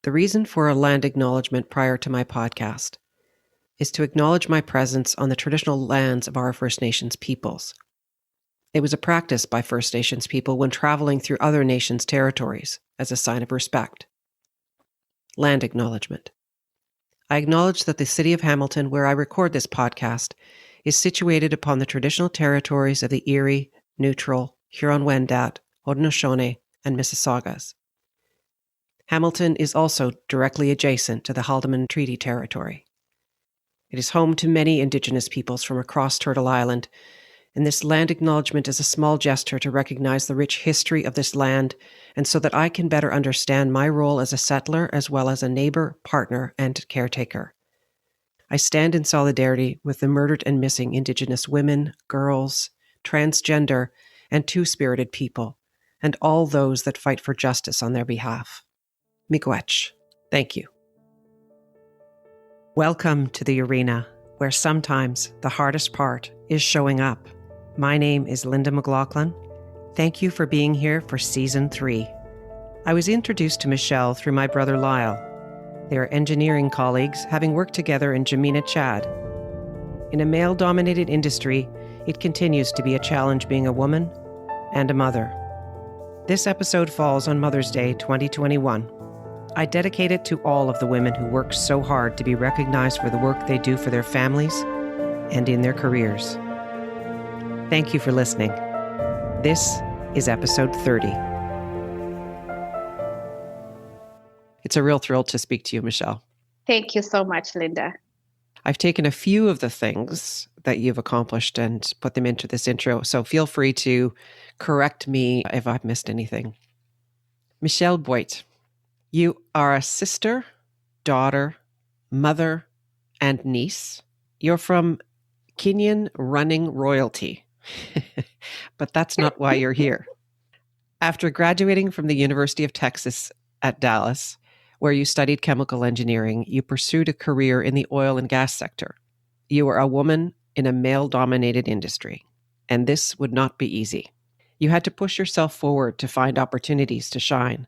The reason for a land acknowledgement prior to my podcast is to acknowledge my presence on the traditional lands of our First Nations peoples. It was a practice by First Nations people when traveling through other nations' territories as a sign of respect. Land acknowledgement. I acknowledge that the city of Hamilton, where I record this podcast, is situated upon the traditional territories of the Erie, Neutral, Huron-Wendat, Haudenosaunee, and Mississaugas. Hamilton is also directly adjacent to the Haldimand Treaty Territory. It is home to many Indigenous peoples from across Turtle Island, and this land acknowledgement is a small gesture to recognize the rich history of this land and so that I can better understand my role as a settler as well as a neighbor, partner, and caretaker. I stand in solidarity with the murdered and missing Indigenous women, girls, transgender, and two-spirited people, and all those that fight for justice on their behalf. Miigwech. Thank you. Welcome to the arena, where sometimes the hardest part is showing up. My name is Linda McLaughlin. Thank you for being here for Season 3. I was introduced to Michelle through my brother Lyle. They are engineering colleagues, having worked together in Ndjamena, Chad. In a male-dominated industry, it continues to be a challenge being a woman and a mother. This episode falls on Mother's Day 2021. I dedicate it to all of the women who work so hard to be recognized for the work they do for their families and in their careers. Thank you for listening. This is episode 30. It's a real thrill to speak to you, Michelle. Thank you so much, Linda. I've taken a few of the things that you've accomplished and put them into this intro, so feel free to correct me if I've missed anything. Michelle Boit, you are a sister, daughter, mother, and niece. You're from Kenyan running royalty, but that's not why you're here. After graduating from the University of Texas at Dallas, where you studied chemical engineering, you pursued a career in the oil and gas sector. You were a woman in a male-dominated industry, and this would not be easy. You had to push yourself forward to find opportunities to shine.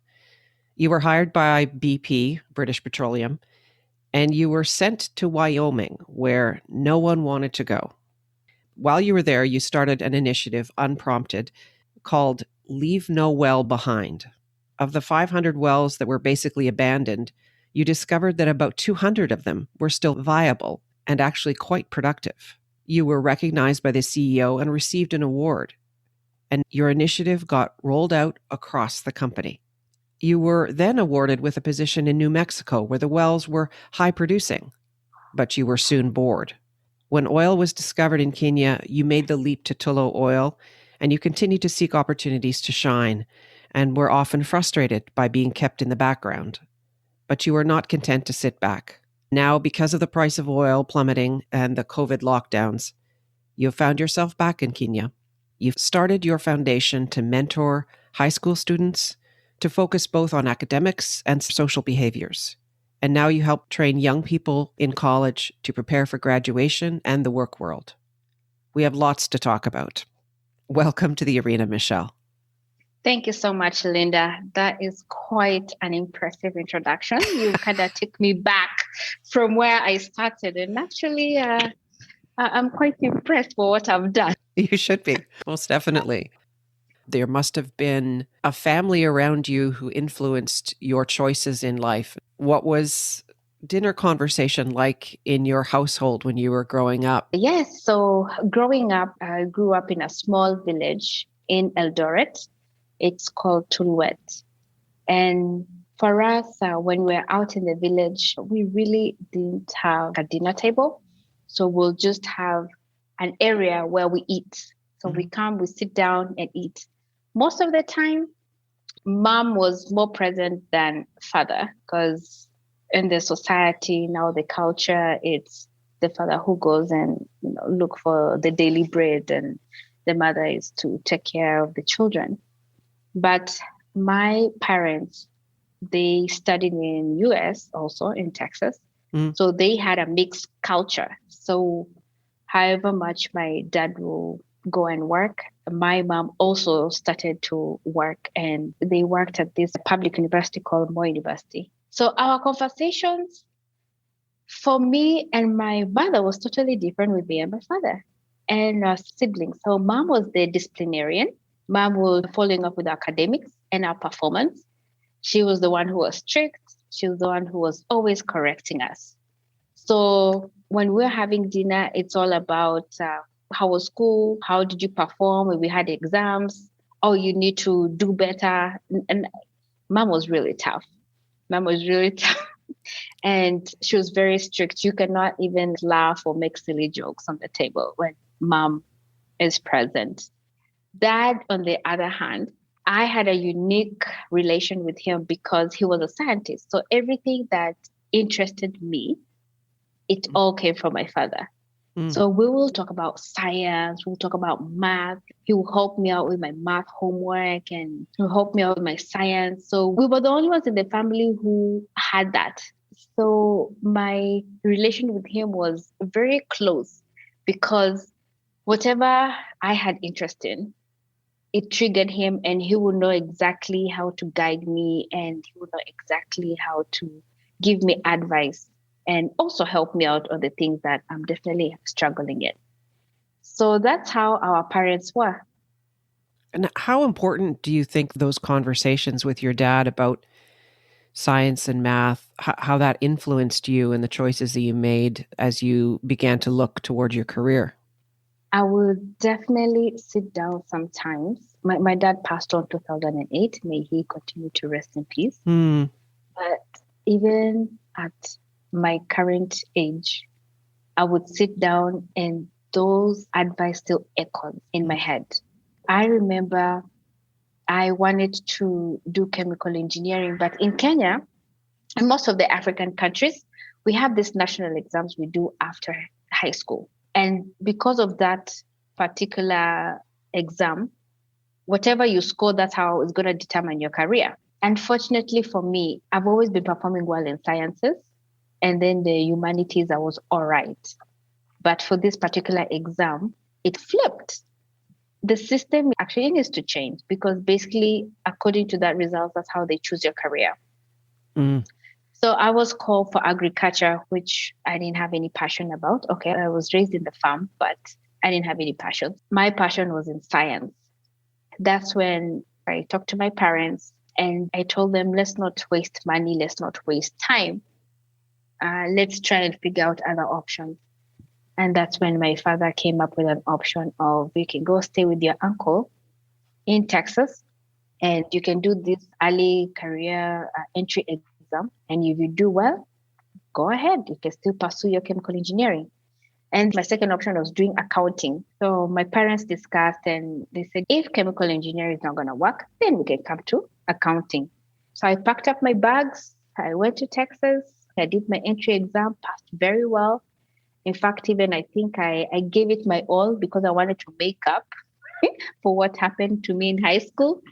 You were hired by BP, British Petroleum, and you were sent to Wyoming, where no one wanted to go. While you were there, you started an initiative, unprompted, called Leave No Well Behind. Of the 500 wells that were basically abandoned, you discovered that about 200 of them were still viable and actually quite productive. You were recognized by the CEO and received an award, and your initiative got rolled out across the company. You were then awarded with a position in New Mexico where the wells were high producing, but you were soon bored. When oil was discovered in Kenya, you made the leap to Tullow Oil, and you continued to seek opportunities to shine, and were often frustrated by being kept in the background. But you were not content to sit back. Now, because of the price of oil plummeting and the COVID lockdowns, you have found yourself back in Kenya. You've started your foundation to mentor high school students, to focus both on academics and social behaviors. And now you help train young people in college to prepare for graduation and the work world. We have lots to talk about. Welcome to the arena, Michelle. Thank you so much, Linda. That is quite an impressive introduction. You kind of took me back from where I started. And actually, I'm quite impressed for what I've done. You should be, most definitely. There must have been a family around you who influenced your choices in life. What was dinner conversation like in your household when you were growing up? Yes, so growing up, I grew up in a small village in Eldoret. It's called Tullow Oil. And for us, when we're out in the village, we really didn't have a dinner table. So we'll just have an area where we eat. So we come, we sit down and eat. Most of the time, mom was more present than father, because in the society, now the culture, it's the father who goes and look for the daily bread, and the mother is to take care of the children. But my parents, they studied in US, also in Texas. So they had a mixed culture. So however much my dad will go and work, my mom also started to work, and they worked at this public university called Boit University. So our conversations for me and my mother was totally different with me and my father and our siblings. So mom was the disciplinarian. Mom was following up with academics and our performance. She was the one who was strict. She was the one who was always correcting us. So when we're having dinner, it's all about how was school? How did you perform when we had exams? Oh, you need to do better. And mom was really tough. Mom was really tough. And she was very strict. You cannot even laugh or make silly jokes on the table when mom is present. Dad, on the other hand, I had a unique relation with him because he was a scientist. So everything that interested me, it all came from my father. So we will talk about science, we'll talk about math. He will help me out with my math homework and he'll help me out with my science. So we were the only ones in the family who had that. So my relation with him was very close because whatever I had interest in, it triggered him and he would know exactly how to guide me and he would know exactly how to give me advice and also help me out on the things that I'm definitely struggling in. So that's how our parents were. And how important do you think those conversations with your dad about science and math, how that influenced you and the choices that you made as you began to look towards your career? I would definitely sit down sometimes. My dad passed on 2008. May he continue to rest in peace. But even at my current age, I would sit down and those advice still echoes in my head. I remember I wanted to do chemical engineering, but in Kenya and most of the African countries, we have these national exams we do after high school. And because of that particular exam, whatever you score, that's how it's going to determine your career. Unfortunately for me, I've always been performing well in sciences. And then the humanities, I was all right. But for this particular exam, it flipped. The system actually needs to change because basically, according to that result, that's how they choose your career. So I was called for agriculture, which I didn't have any passion about. Okay, I was raised in the farm, but I didn't have any passion. My passion was in science. That's when I talked to my parents and I told them, let's not waste money, let's not waste time. Let's try and figure out other options. And that's when my father came up with an option of you can go stay with your uncle in Texas and you can do this early career entry exam. And if you do well, go ahead. You can still pursue your chemical engineering. And my second option was doing accounting. So my parents discussed and they said, if chemical engineering is not going to work, then we can come to accounting. So I packed up my bags. I went to Texas. I did my entry exam, passed very well. In fact, even I think I gave it my all because I wanted to make up for what happened to me in high school.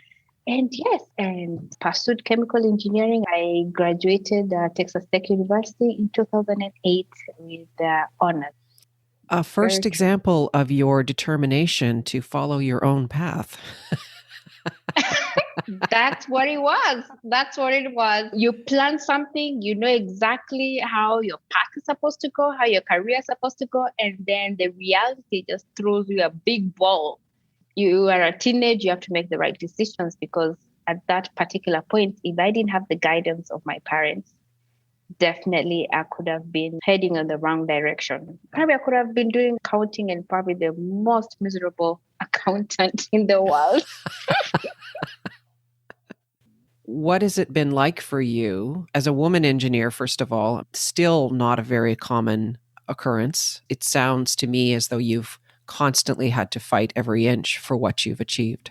And yes, and pursued chemical engineering. I graduated Texas Tech University in 2008 with honors. A first example of your determination to follow your own path. That's what it was. That's what it was. You plan something, you know exactly how your path is supposed to go, how your career is supposed to go, and then the reality just throws you a big ball. You are a teenager, you have to make the right decisions because at that particular point, if I didn't have the guidance of my parents, definitely I could have been heading in the wrong direction. Probably I could have been doing accounting and probably the most miserable accountant in the world. What has it been like for you as a woman engineer, first of all? Still not a very common occurrence. It sounds to me as though you've constantly had to fight every inch for what you've achieved.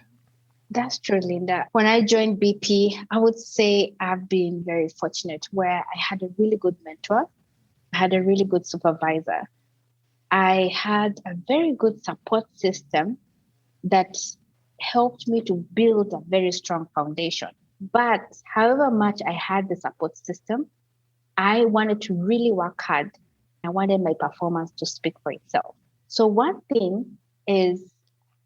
That's true, Linda. When I joined BP, I would say I've been very fortunate where I had a really good mentor, I had a really good supervisor. I had a very good support system that helped me to build a very strong foundation. But however much I had the support system, I wanted to really work hard. I wanted my performance to speak for itself. So one thing is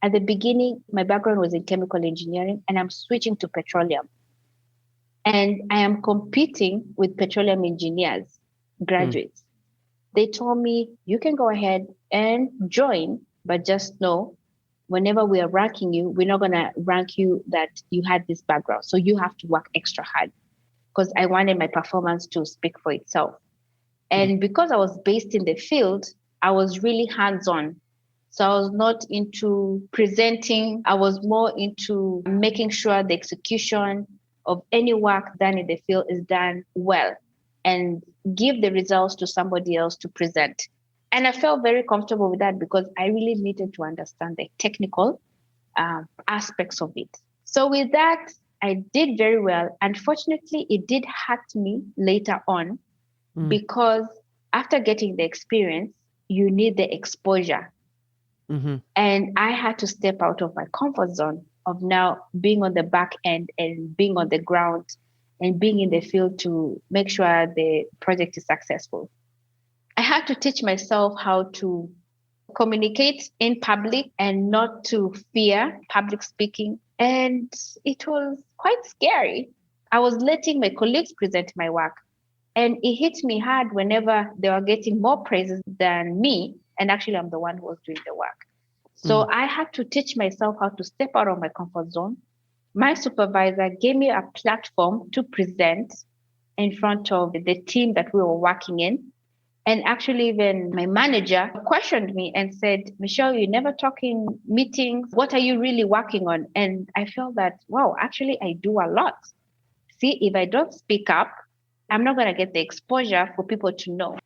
at the beginning, my background was in chemical engineering and I'm switching to petroleum. And I am competing with petroleum engineers, graduates. They told me, you can go ahead and join, but just know whenever we are ranking you, we're not going to rank you that you had this background. So you have to work extra hard because I wanted my performance to speak for itself. And because I was based in the field, I was really hands on. So I was not into presenting, I was more into making sure the execution of any work done in the field is done well and give the results to somebody else to present. And I felt very comfortable with that because I really needed to understand the technical aspects of it. So with that, I did very well. Unfortunately, it did hurt me later on because after getting the experience, you need the exposure. And I had to step out of my comfort zone of now being on the back end and being on the ground and being in the field to make sure the project is successful. I had to teach myself how to communicate in public and not to fear public speaking. And it was quite scary. I was letting my colleagues present my work. And it hit me hard whenever they were getting more praises than me. And actually, I'm the one who was doing the work. So I had to teach myself how to step out of my comfort zone. My supervisor gave me a platform to present in front of the team that we were working in. And actually, even my manager questioned me and said, Michelle, you never talk in meetings. What are you really working on? And I felt that, wow, actually, I do a lot. See, if I don't speak up, I'm not going to get the exposure for people to know.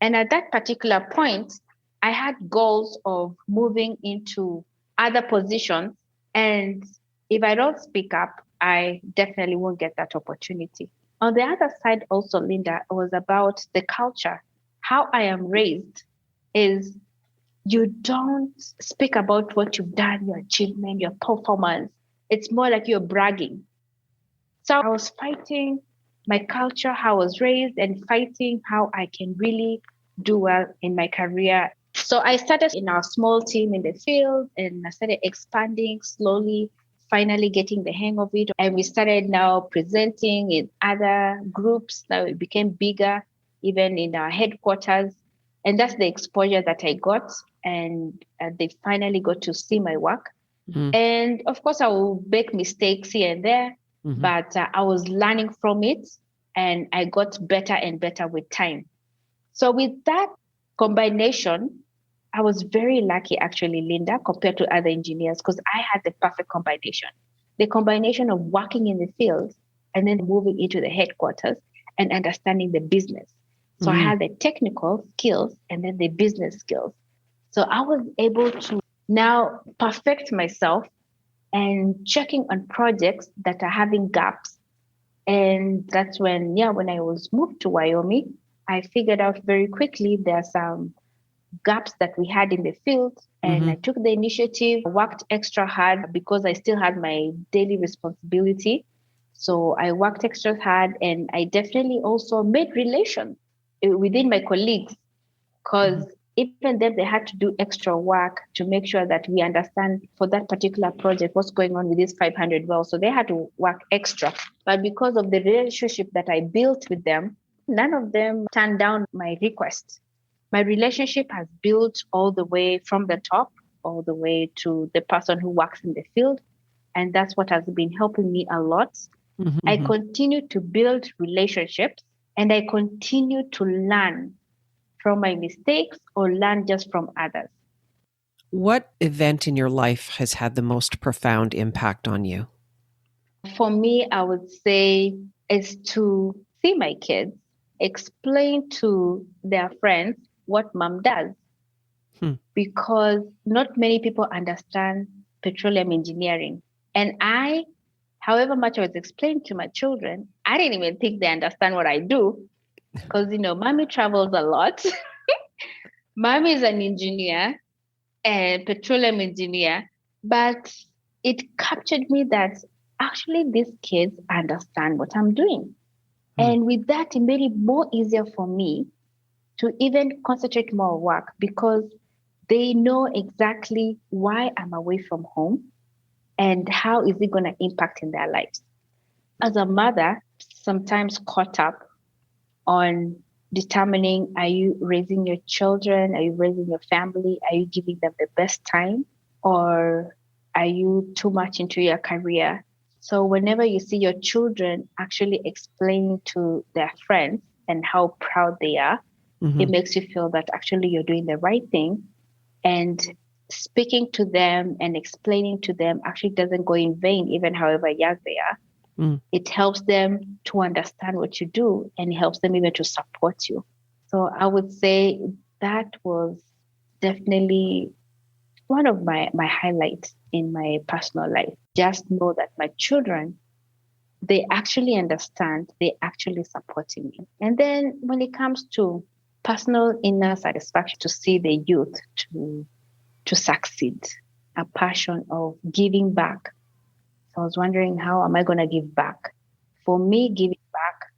And at that particular point, I had goals of moving into other positions. And if I don't speak up, I definitely won't get that opportunity. On the other side, also, Linda, it was about the culture. How I am raised is you don't speak about what you've done, your achievement, your performance. It's more like you're bragging. So I was fighting my culture, how I was raised, and fighting how I can really do well in my career. So I started in our small team in the field and I started expanding slowly, finally getting the hang of it. And we started now presenting in other groups. Now it became bigger, even in our headquarters. And that's the exposure that I got. And they finally got to see my work. And of course, I will make mistakes here and there, but I was learning from it and I got better and better with time. So with that combination, I was very lucky actually, Linda, compared to other engineers because I had the perfect combination. The combination of working in the field and then moving into the headquarters and understanding the business. So I had the technical skills and then the business skills. So I was able to now perfect myself and checking on projects that are having gaps. And that's when I was moved to Wyoming, I figured out very quickly there are some gaps that we had in the field. And I took the initiative, worked extra hard because I still had my daily responsibility. So I worked extra hard and I definitely also made relations within my colleagues because even them, they had to do extra work to make sure that we understand for that particular project what's going on with these 500 wells. So they had to work extra. But because of the relationship that I built with them, none of them turned down my request. My relationship has built all the way from the top, all the way to the person who works in the field. And that's what has been helping me a lot. I continue to build relationships and I continue to learn from my mistakes or learn just from others. What event in your life has had the most profound impact on you? For me, I would say is to see my kids explain to their friends what mom does. Because not many people understand petroleum engineering. And I, however much I was explaining to my children, I didn't even think they understand what I do. Because, mommy travels a lot. Mommy is an engineer, a petroleum engineer, but it captured me that actually these kids understand what I'm doing. And with that, it made it more easier for me to even concentrate more on work because they know exactly why I'm away from home and how is it going to impact in their lives. As a mother, sometimes caught up on determining, are you raising your children? Are you raising your family? Are you giving them the best time? Or are you too much into your career? So whenever you see your children actually explaining to their friends and how proud they are, it makes you feel that actually you're doing the right thing. And speaking to them and explaining to them actually doesn't go in vain, even however young they are. It helps them to understand what you do, and it helps them even to support you. So I would say that was definitely one of my highlights in my personal life. Just know that my children, they actually understand, they actually supporting me. And then when it comes to personal inner satisfaction, to see the youth to succeed, a passion of giving back. So I was wondering, how am I going to give back? For me, giving back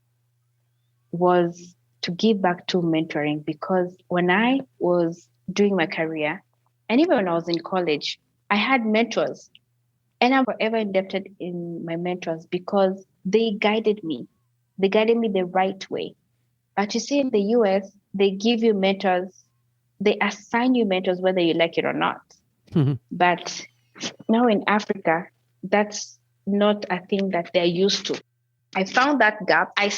was to give back to mentoring, because when I was doing my career, and even when I was in college, I had mentors, and I'm forever indebted in my mentors because they guided me. They guided me the right way. But you see, in the US, they give you mentors, they assign you mentors whether you like it or not. But now in Africa, that's not a thing that they're used to. I found that gap. I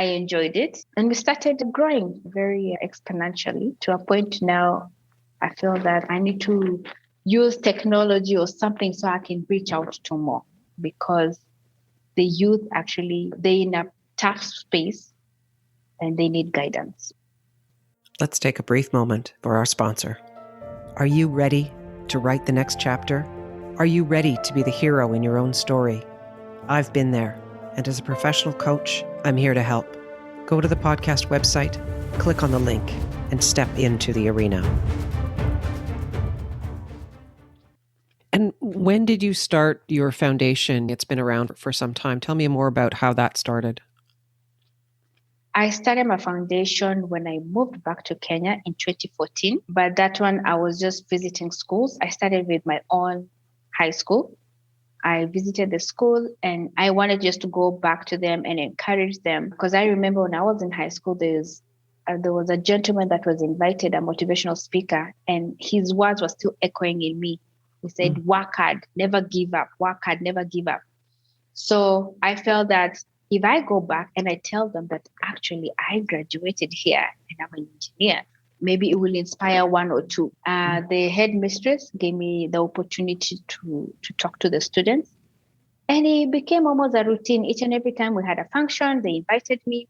enjoyed it, and we started growing very exponentially to a point now I feel that I need to use technology or something so I can reach out to more, because the youth actually, they're in a tough space and they need guidance. Let's take a brief moment for our sponsor. Are you ready to write the next chapter? Are you ready to be the hero in your own story? I've been there, and as a professional coach, I'm here to help. Go to the podcast website, click on the link, and step into the arena. And when did you start your foundation? It's been around for some time. Tell me more about how that started. I started my foundation when I moved back to Kenya in 2014. But that one, I was just visiting schools. I started with my own high school. I visited the school and I wanted just to go back to them and encourage them. Because I remember when I was in high school, there was a gentleman that was invited, a motivational speaker, and his words were still echoing in me. He said, work hard, never give up, work hard, never give up. So I felt that if I go back and I tell them that actually I graduated here and I'm an engineer, maybe it will inspire one or two. The headmistress gave me the opportunity to talk to the students. And it became almost a routine. Each and every time we had a function, they invited me.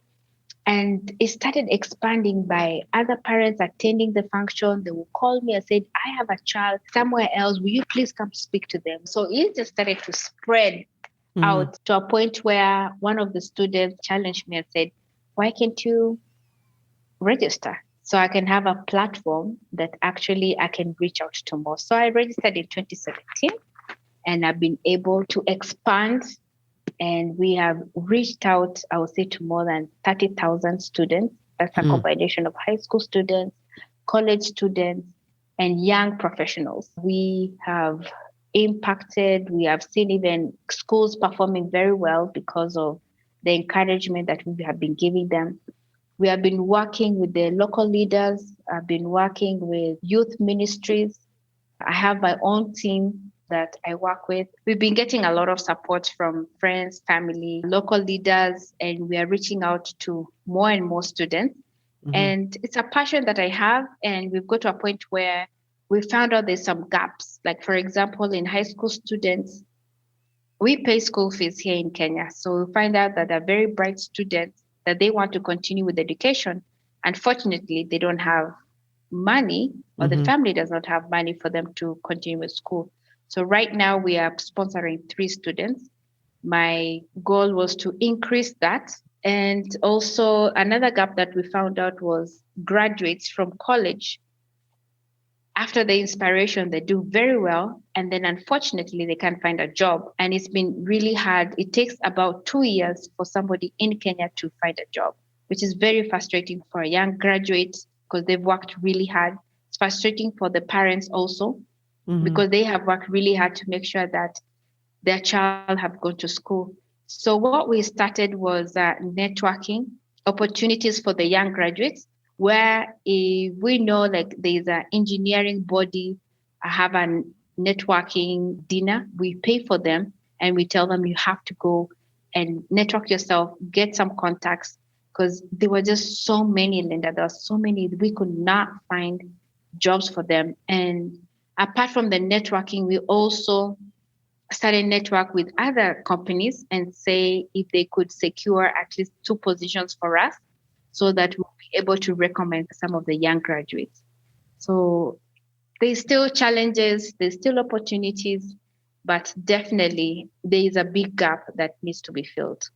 And it started expanding by other parents attending the function. They will call me and say, I have a child somewhere else. Will you please come speak to them? So it just started to spread out to a point where one of the students challenged me and said, why can't you register so I can have a platform that actually I can reach out to more? So I registered in 2017 and I've been able to expand, and we have reached out, I would say, to more than 30,000 students. That's a combination of high school students, college students, and young professionals. We have impacted, we have seen even schools performing very well because of the encouragement that we have been giving them. We have been working with the local leaders. I've been working with youth ministries. I have my own team that I work with. We've been getting a lot of support from friends, family, local leaders, and we are reaching out to more and more students. And it's a passion that I have, and we've got to a point where we found out there's some gaps. Like, for example, in high school students, we pay school fees here in Kenya. So we find out that they're very bright students that they want to continue with education. Unfortunately, they don't have money, or the family does not have money for them to continue with school. So right now we are sponsoring 3 students. My goal was to increase that. And also another gap that we found out was graduates from college. After the inspiration, they do very well. And then unfortunately, they can't find a job. And it's been really hard. It takes about 2 years for somebody in Kenya to find a job, which is very frustrating for a young graduate because they've worked really hard. It's frustrating for the parents also because they have worked really hard to make sure that their child have gone to school. So what we started was networking opportunities for the young graduates, where if we know like there's an engineering body, I have a networking dinner, we pay for them and we tell them you have to go and network yourself, get some contacts, because there were just so many, Linda. There were so many, we could not find jobs for them. And apart from the networking, we also started network with other companies and say if they could secure at least 2 positions for us so that we'll be able to recommend some of the young graduates. So there's still challenges, there's still opportunities, but definitely there is a big gap that needs to be filled.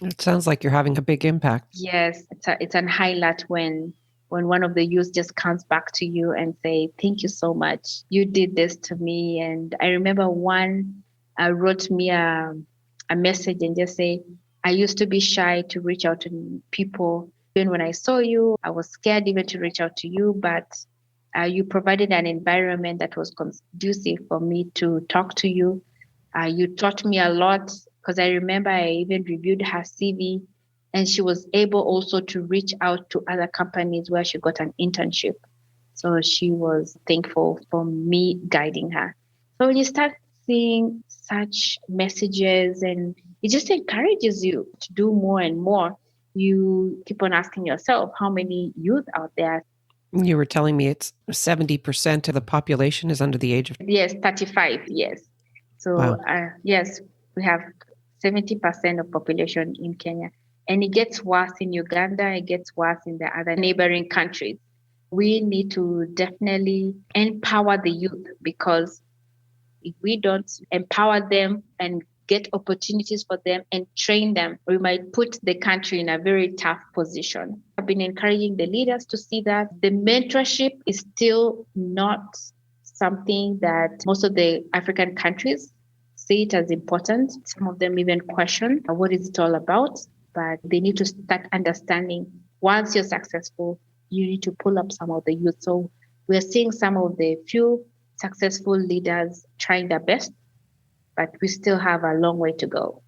It sounds like you're having a big impact. Yes, it's an highlight when one of the youth just comes back to you and say, "Thank you so much. You did this to me." And I remember one wrote me a message and just say, "I used to be shy to reach out to people. Even when I saw you, I was scared even to reach out to you, but you provided an environment that was conducive for me to talk to you. You taught me a lot because I remember I even reviewed her CV and she was able also to reach out to other companies where she got an internship. So she was thankful for me guiding her." So when you start seeing such messages and it just encourages you to do more and more, you keep on asking yourself, how many youth out there? You were telling me it's 70% of the population is under the age of... Yes, 35, yes. So Wow. yes, we have 70% of population in Kenya. And it gets worse in Uganda, it gets worse in the other neighboring countries. We need to definitely empower the youth, because if we don't empower them and get opportunities for them and train them, we might put the country in a very tough position. I've been encouraging the leaders to see that the mentorship is still not something that most of the African countries see it as important. Some of them even question what is it all about, but they need to start understanding once you're successful, you need to pull up some of the youth. So we're seeing some of the few successful leaders trying their best, but we still have a long way to go.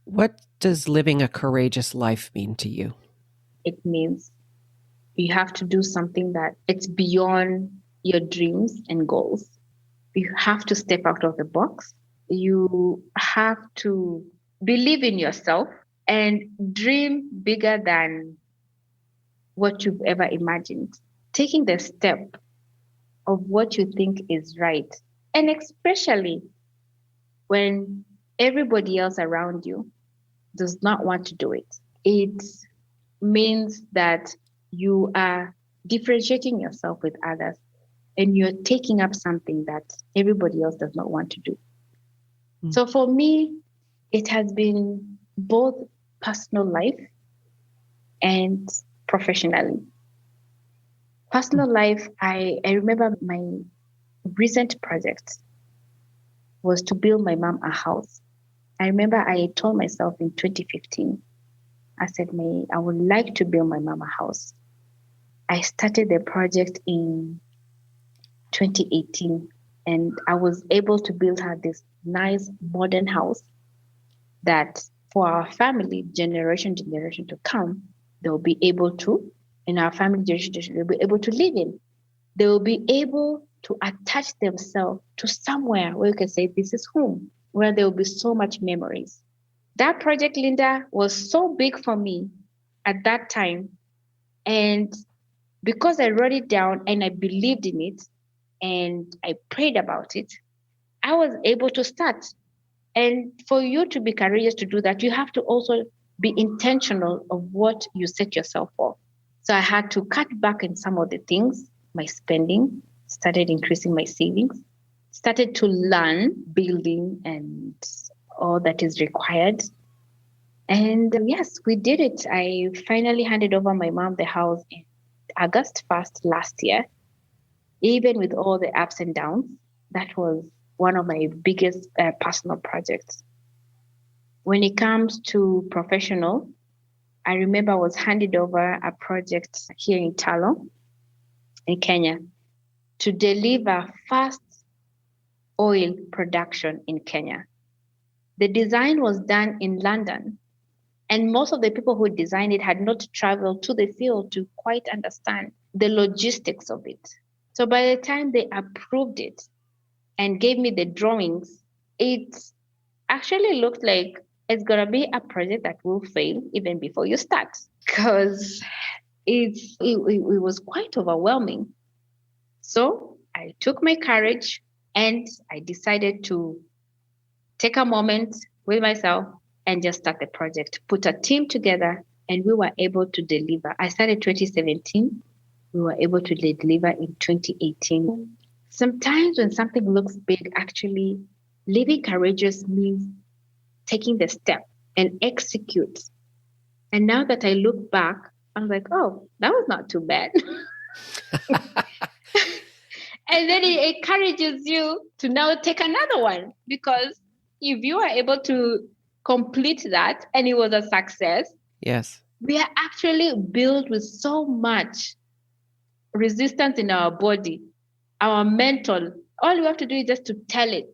What does living a courageous life mean to you? It means you have to do something that it's beyond your dreams and goals. You have to step out of the box. You have to believe in yourself and dream bigger than what you've ever imagined. Taking the step of what you think is right, and especially when everybody else around you does not want to do it. It means that you are differentiating yourself with others and you're taking up something that everybody else does not want to do. So for me, it has been both personal life and professionally. Personal life, I remember my recent project was to build my mom a house. I remember I told myself in 2015, I said, I would like to build my mom a house. I started the project in 2018 and I was able to build her this nice modern house that for our family generation to come, they'll be able to, in our family generation, they'll be able to live in. They will be able to attach themselves to somewhere where you can say, this is home, where there will be so much memories. That project, Linda, was so big for me at that time. And because I wrote it down and I believed in it and I prayed about it, I was able to start. And for you to be courageous to do that, you have to also be intentional of what you set yourself for. So I had to cut back in some of the things, my spending, started increasing my savings, started to learn building and all that is required. And yes, we did it. I finally handed over my mom the house in August 1st last year. Even with all the ups and downs, that was one of my biggest personal projects. When it comes to professional, I remember I was handed over a project here in Tullow, in Kenya, to deliver first oil production in Kenya. The design was done in London, and most of the people who designed it had not traveled to the field to quite understand the logistics of it. So by the time they approved it and gave me the drawings, it actually looked like it's going to be a project that will fail even before you start, because it was quite overwhelming. So I took my courage and I decided to take a moment with myself and just start the project, put a team together, and we were able to deliver. I started 2017. We were able to deliver in 2018. Sometimes when something looks big, actually, living courageous means taking the step and execute. And now that I look back, I'm like, oh, that was not too bad. And then it encourages you to now take another one, because if you are able to complete that and it was a success, Yes. we are actually built with so much resistance in our body, our mental. All you have to do is just to tell it,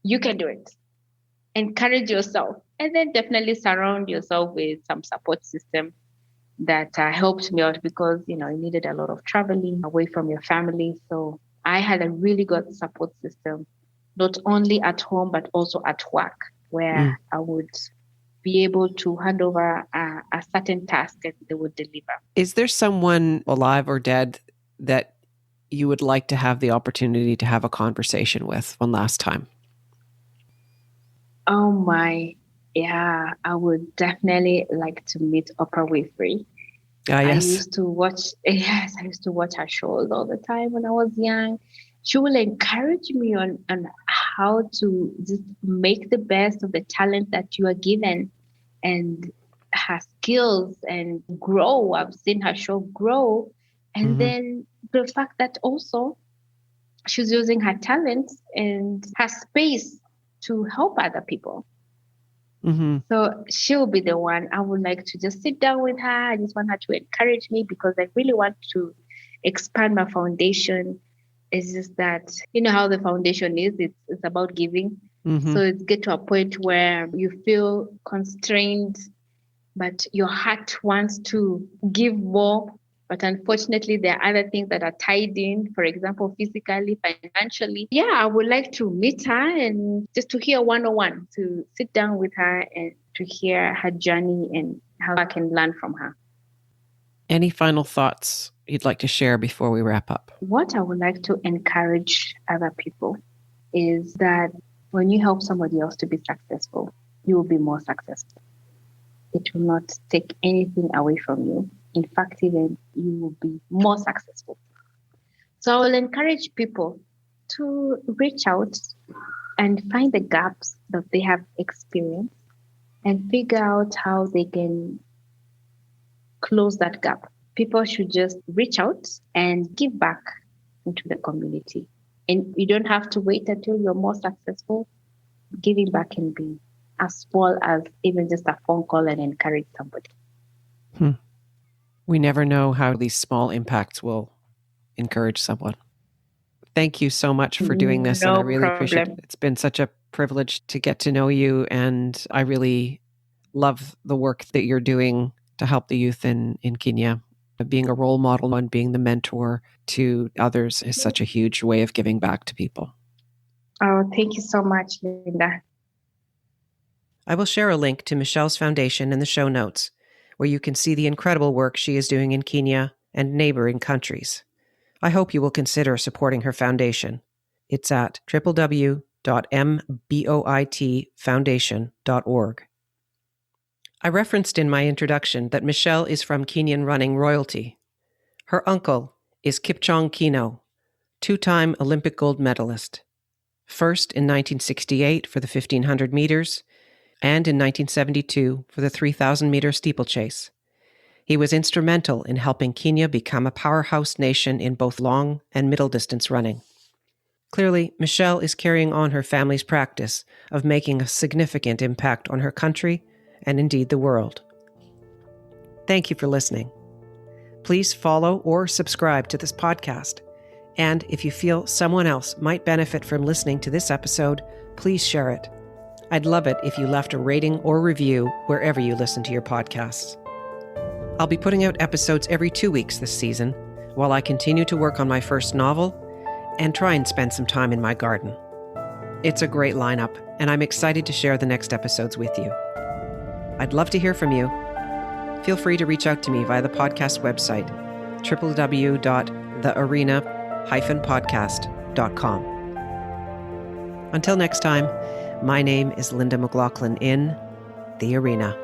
you can do it. Encourage yourself, and then definitely surround yourself with some support system that helped me out, because you needed a lot of traveling away from your family. So I had a really good support system, not only at home but also at work, where I would be able to hand over a certain task and they would deliver. Is there someone alive or dead that you would like to have the opportunity to have a conversation with one last time? Oh my, yeah, I would definitely like to meet Oprah Winfrey. Yes. I used to watch her shows all the time when I was young. She will encourage me on how to just make the best of the talent that you are given and her skills and grow. I've seen her show grow. And then the fact that also she's using her talents and her space to help other people. So she'll be the one. I would like to just sit down with her. I just want her to encourage me, because I really want to expand my foundation. It's just that, how the foundation is, it's about giving. So it's get to a point where you feel constrained, but your heart wants to give more. But unfortunately, there are other things that are tied in, for example, physically, financially. Yeah, I would like to meet her and just to hear one-on-one, to sit down with her and to hear her journey and how I can learn from her. Any final thoughts you'd like to share before we wrap up? What I would like to encourage other people is that when you help somebody else to be successful, you will be more successful. It will not take anything away from you. In fact, even you will be more successful. So I will encourage people to reach out and find the gaps that they have experienced and figure out how they can close that gap. People should just reach out and give back into the community. And you don't have to wait until you're more successful. Giving back can be as small as even just a phone call and encourage somebody. We never know how these small impacts will encourage someone. Thank you so much for doing this. And I really appreciate it. It's been such a privilege to get to know you. And I really love the work that you're doing to help the youth in Kenya. Being a role model and being the mentor to others is such a huge way of giving back to people. Oh, thank you so much, Linda. I will share a link to Michelle's foundation in the show notes, where you can see the incredible work she is doing in Kenya and neighboring countries. I hope you will consider supporting her foundation. It's at www.mboitfoundation.org. I referenced in my introduction that Michelle is from Kenyan running royalty. Her uncle is Kipchong Kino, two-time Olympic gold medalist. First in 1968 for the 1,500 meters, and in 1972 for the 3,000-meter steeplechase. He was instrumental in helping Kenya become a powerhouse nation in both long and middle-distance running. Clearly, Michelle is carrying on her family's practice of making a significant impact on her country and indeed the world. Thank you for listening. Please follow or subscribe to this podcast. And if you feel someone else might benefit from listening to this episode, please share it. I'd love it if you left a rating or review wherever you listen to your podcasts. I'll be putting out episodes every 2 weeks this season while I continue to work on my first novel and try and spend some time in my garden. It's a great lineup, and I'm excited to share the next episodes with you. I'd love to hear from you. Feel free to reach out to me via the podcast website, www.thearena-podcast.com. Until next time, my name is Linda McLaughlin in The Arena.